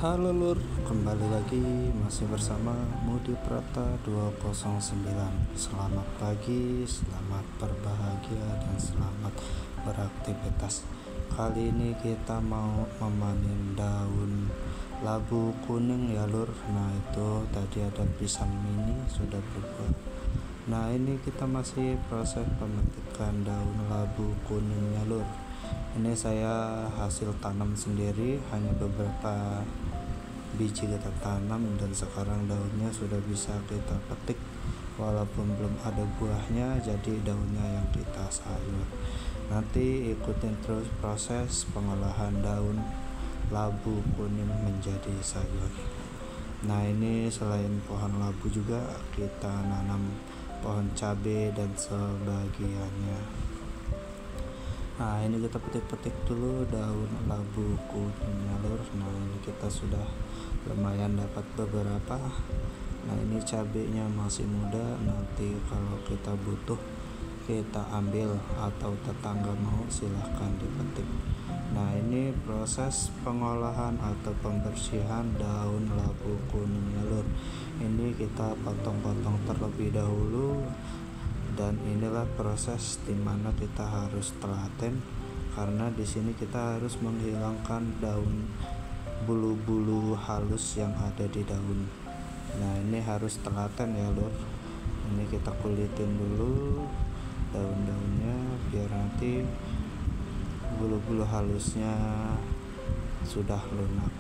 Halo Lur, kembali lagi masih bersama Mudi Prata 209. Selamat pagi, selamat berbahagia, dan selamat beraktivitas. Kali ini kita mau memanen daun labu kuning ya Lur. Nah itu tadi ada pisang mini sudah berbuah. Nah ini kita masih proses pemetikan daun labu kuning ya Lur. Ini saya hasil tanam sendiri, hanya beberapa biji kita tanam dan sekarang daunnya sudah bisa kita petik walaupun belum ada buahnya, jadi daunnya yang kita sayur. Nanti ikutin terus proses pengolahan daun labu kuning menjadi sayur. Nah ini selain pohon labu juga kita nanam pohon cabai dan sebagiannya. Nah ini kita petik-petik dulu daun labu kuningnya Lur. Nah ini kita sudah lumayan dapat beberapa. Nah ini cabenya masih muda, nanti kalau kita butuh kita ambil atau tetangga mau silahkan dipetik. Nah ini proses pengolahan atau pembersihan daun labu kuningnya Lur. Ini kita potong-potong terlebih dahulu. Dan inilah proses dimana kita harus telaten, karena di sini kita harus menghilangkan daun bulu-bulu halus yang ada di daun. Nah ini harus telaten ya Lur. Ini kita kulitin dulu daun-daunnya biar nanti bulu-bulu halusnya sudah lunak.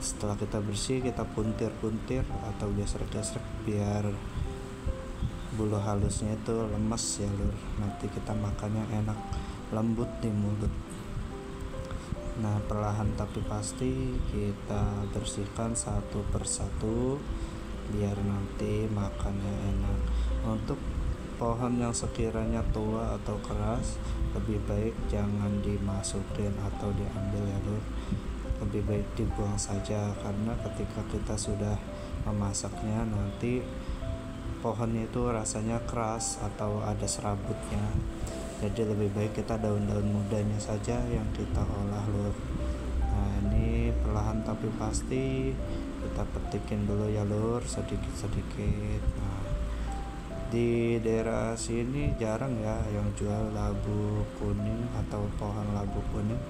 Setelah kita bersih, kita puntir-puntir atau gesrek-gesrek biar bulu halusnya itu lemes ya Lur. Nanti kita makannya enak, lembut di mulut. Nah perlahan tapi pasti kita bersihkan satu persatu biar nanti makannya enak. Untuk pohon yang sekiranya tua atau keras, lebih baik jangan dimasukin atau diambil ya Lur. Lebih baik dibuang saja, karena ketika kita sudah memasaknya nanti pohonnya itu rasanya keras atau ada serabutnya. Jadi lebih baik kita daun-daun mudanya saja yang kita olah Lur. Nah ini perlahan tapi pasti kita petikin dulu ya Lur, sedikit-sedikit. Nah di daerah sini jarang ya yang jual labu kuning atau pohon labu kuning.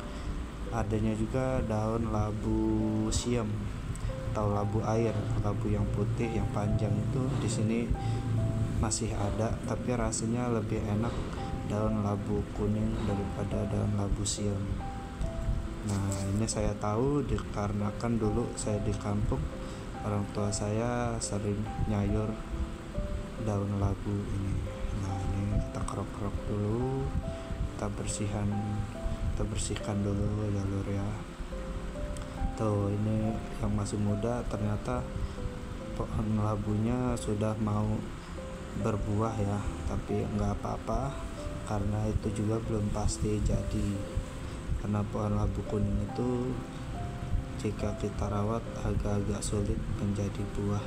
Adanya juga daun labu siam atau labu air, labu yang putih yang panjang itu di sini masih ada, tapi rasanya lebih enak daun labu kuning daripada daun labu siam. Nah ini saya tahu dikarenakan dulu saya di kampung, orang tua saya sering nyayur daun labu ini. Nah ini kita kerok-kerok dulu, kita bersihkan dulu ya Lur ya. Tuh ini yang masih muda, ternyata pohon labunya sudah mau berbuah ya, tapi nggak apa-apa karena itu juga belum pasti jadi. Karena pohon labu kuning itu jika kita rawat agak-agak sulit menjadi buah,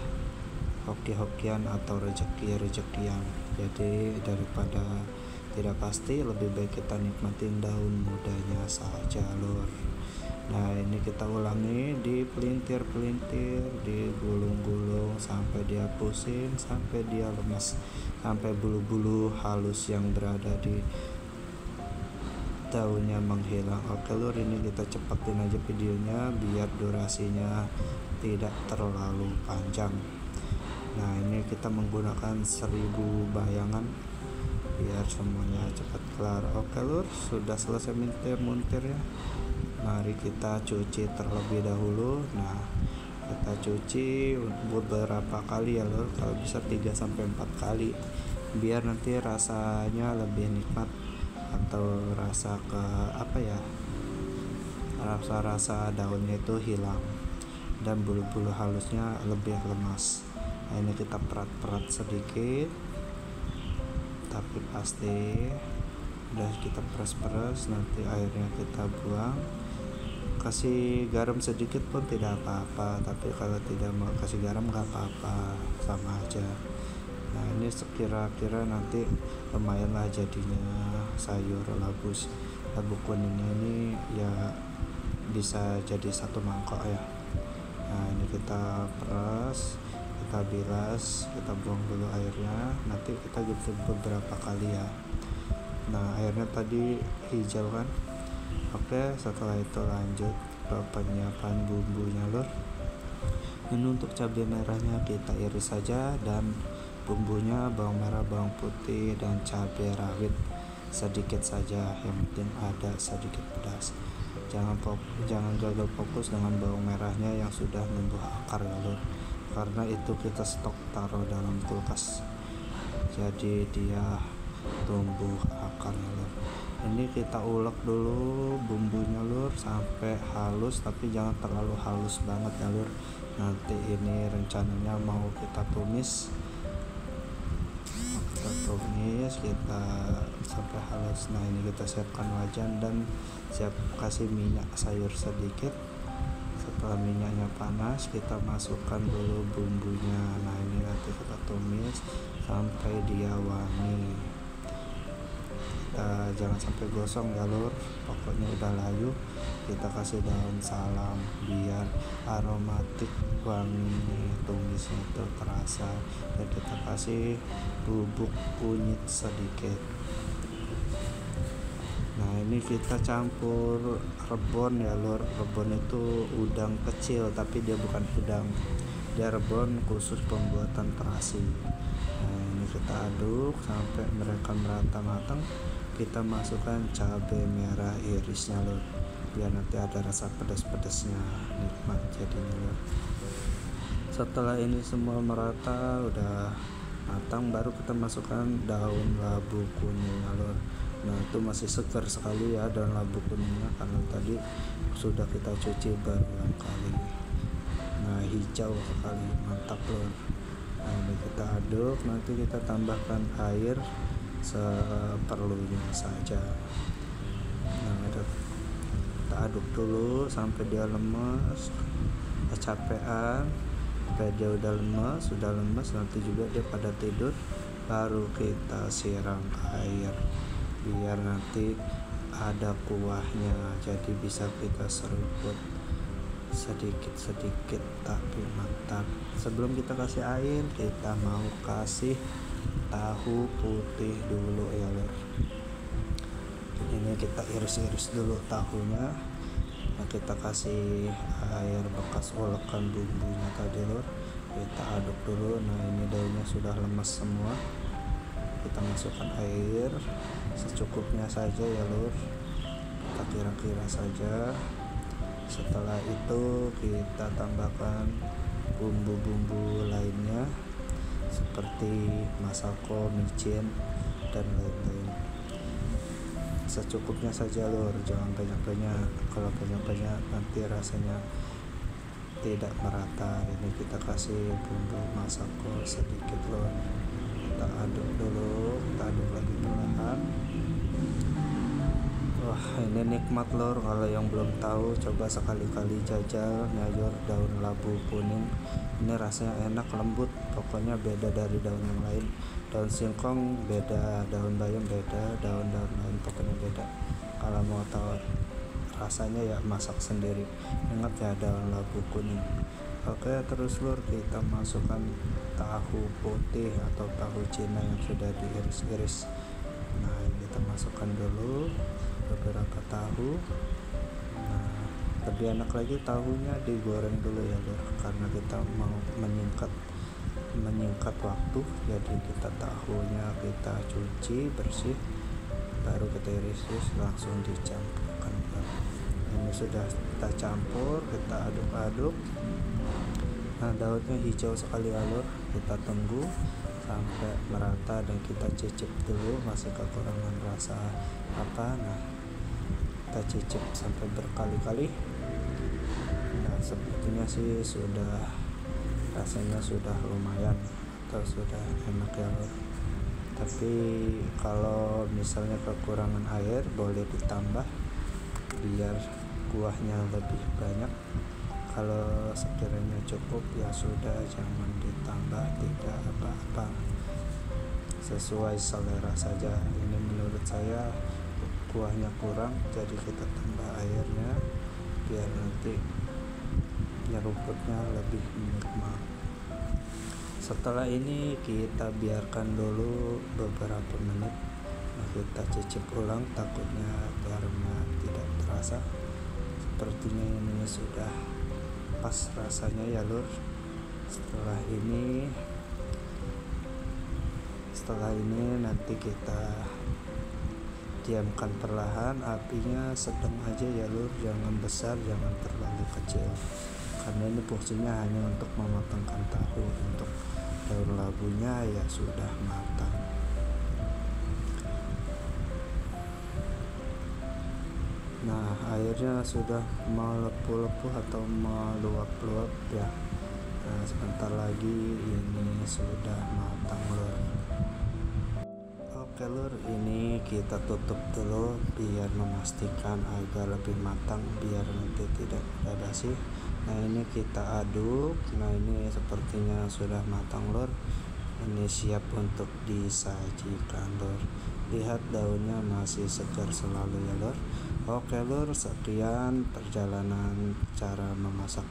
hoki-hokian atau rezeki-rezekian. Jadi daripada tidak pasti, lebih baik kita nikmatin daun mudanya saja Lur. Nah ini kita ulangi, dipelintir-pelintir, digulung-gulung sampai dia pusing, sampai dia lemas, sampai bulu-bulu halus yang berada di daunnya menghilang. Oke Lur, ini kita cepetin aja videonya biar durasinya tidak terlalu panjang. Nah ini kita menggunakan 1000 bayangan biar semuanya cepat kelar. Oke Lur, sudah selesai muntir ya. Mari kita cuci terlebih dahulu. Nah kita cuci beberapa kali ya Lur, kalau bisa 3-4 kali biar nanti rasanya lebih nikmat, atau rasa rasa daunnya itu hilang dan bulu-bulu halusnya lebih lemas. Nah ini kita perat-perat sedikit tapi pasti. Udah kita peras-peras, nanti airnya kita buang. Kasih garam sedikit pun tidak apa-apa, tapi kalau tidak mau kasih garam nggak apa-apa, sama aja. Nah ini sekira-kira nanti lumayan lah jadinya sayur labu kuningnya ini ya, bisa jadi satu mangkok ya. Nah ini kita peras, kita bilas, kita buang dulu airnya, nanti kita gitu beberapa kali ya. Nah airnya tadi hijau kan. Oke, setelah itu lanjut ke penyiapan bumbunya lur. Ini untuk cabai merahnya kita iris saja, dan bumbunya bawang merah, bawang putih, dan cabai rawit sedikit saja, yang penting ada sedikit pedas. Jangan gagal fokus dengan bawang merahnya yang sudah numbuh akar ya lur, karena itu kita stok taruh dalam kulkas, jadi dia tumbuh akar ya lur. Ini kita ulek dulu bumbunya lur sampai halus, tapi jangan terlalu halus banget ya lur. Nanti ini rencananya mau kita tumis, kita sampai halus. Nah ini kita siapkan wajan dan siap kasih minyak sayur sedikit. Setelah minyaknya panas, kita masukkan dulu bumbunya. Nah ini nanti kita tumis sampai dia wangi. Jangan sampai gosong ya lur, pokoknya udah layu. Kita kasih daun salam biar aromatik wangi tumisnya itu terasa, dan kita kasih bubuk kunyit sedikit. Nah ini kita campur rebon ya lur. Rebon itu udang kecil, tapi dia bukan udang, dia rebon khusus pembuatan terasi. Nah ini kita aduk sampai mereka merata matang. Kita masukkan cabai merah irisnya lur, biar nanti ada rasa pedas-pedasnya, nikmat jadinya lur. Setelah ini semua merata udah matang, baru kita masukkan daun labu kuningnya lur. Nah itu masih segar sekali ya daun labu kuningnya, karena tadi sudah kita cuci berulang kali. Nah hijau sekali, mantap lur. Nah ini kita aduk, nanti kita tambahkan air seperlunya saja. Nah kita aduk dulu sampai dia lemes, kecapean, sampai dia udah lemes, nanti juga dia pada tidur, baru kita siram air biar nanti ada kuahnya, jadi bisa kita seruput sedikit-sedikit tapi mantap. Sebelum kita kasih air, kita mau kasih tahu putih dulu ya lur. Ini kita iris-iris dulu tahunya. Nah kita kasih air bekas ulekan bumbunya tadi lur, kita aduk dulu. Nah ini daunnya sudah lemas semua, kita masukkan air secukupnya saja ya lur, kita kira-kira saja. Setelah itu kita tambahkan bumbu-bumbu lainnya seperti masako, micin, dan lain-lain. Secukupnya saja lur, jangan banyak-banyak. Kalau banyak-banyak nanti rasanya tidak merata. Ini kita kasih bumbu masako sedikit lur, kita aduk dulu, kita aduk lagi perlahan. Wah ini nikmat lur, kalau yang belum tahu coba sekali-kali jajal nyayur daun labu kuning. Ini rasanya enak, lembut, pokoknya beda dari daun yang lain. Daun singkong beda, daun bayam beda, daun-daun lain pokoknya beda. Kalau mau tahu rasanya ya masak sendiri. Ingat ya daun labu kuning. Oke, terus lur kita masukkan tahu putih atau tahu Cina yang sudah diiris-iris. Nah kita masukkan dulu beberapa tahu. Nah lebih enak lagi tahunya digoreng dulu ya lur, karena kita mau menyingkat waktu. Jadi kita tahunya kita cuci bersih, baru kita iris langsung dicampurkan. Ini sudah kita campur, kita aduk-aduk. Nah daunnya hijau sekali ya lur, kita tunggu sampai merata dan kita cicip dulu masih kekurangan rasa apa. Nah kita cicip sampai berkali-kali. Nah sepertinya sih sudah, rasanya sudah lumayan atau sudah enak ya lur. Tapi kalau misalnya kekurangan air boleh ditambah biar kuahnya lebih banyak. Kalau sekiranya cukup ya sudah, jangan ditambah, tidak apa-apa, sesuai selera saja. Ini menurut saya kuahnya kurang, jadi kita tambah airnya biar nanti rumputnya lebih normal. Setelah ini kita biarkan dulu beberapa menit. Kita cicip ulang, takutnya garamnya tidak terasa. Sepertinya ini sudah pas rasanya ya lur. Setelah ini nanti kita diamkan perlahan, apinya sedang aja ya lur, jangan besar, jangan terlalu kecil, karena ini fungsinya hanya untuk mematangkan tahu. Untuk daun labunya ya sudah matang. Nah, airnya sudah melepuh-lepuh atau meluap-luap ya. Nah, sebentar lagi ini sudah matang lur. Oke lur, ini kita tutup dulu biar memastikan agar lebih matang, biar nanti tidak ada basi. Nah, ini kita aduk. Nah, ini sepertinya sudah matang lur. Ini siap untuk disajikan lur. Lihat daunnya masih segar selalu ya lur. Oke lur, sekian perjalanan cara memasak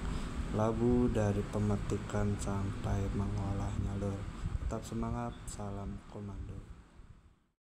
labu dari pemetikan sampai mengolahnya lur. Tetap semangat, salam komando.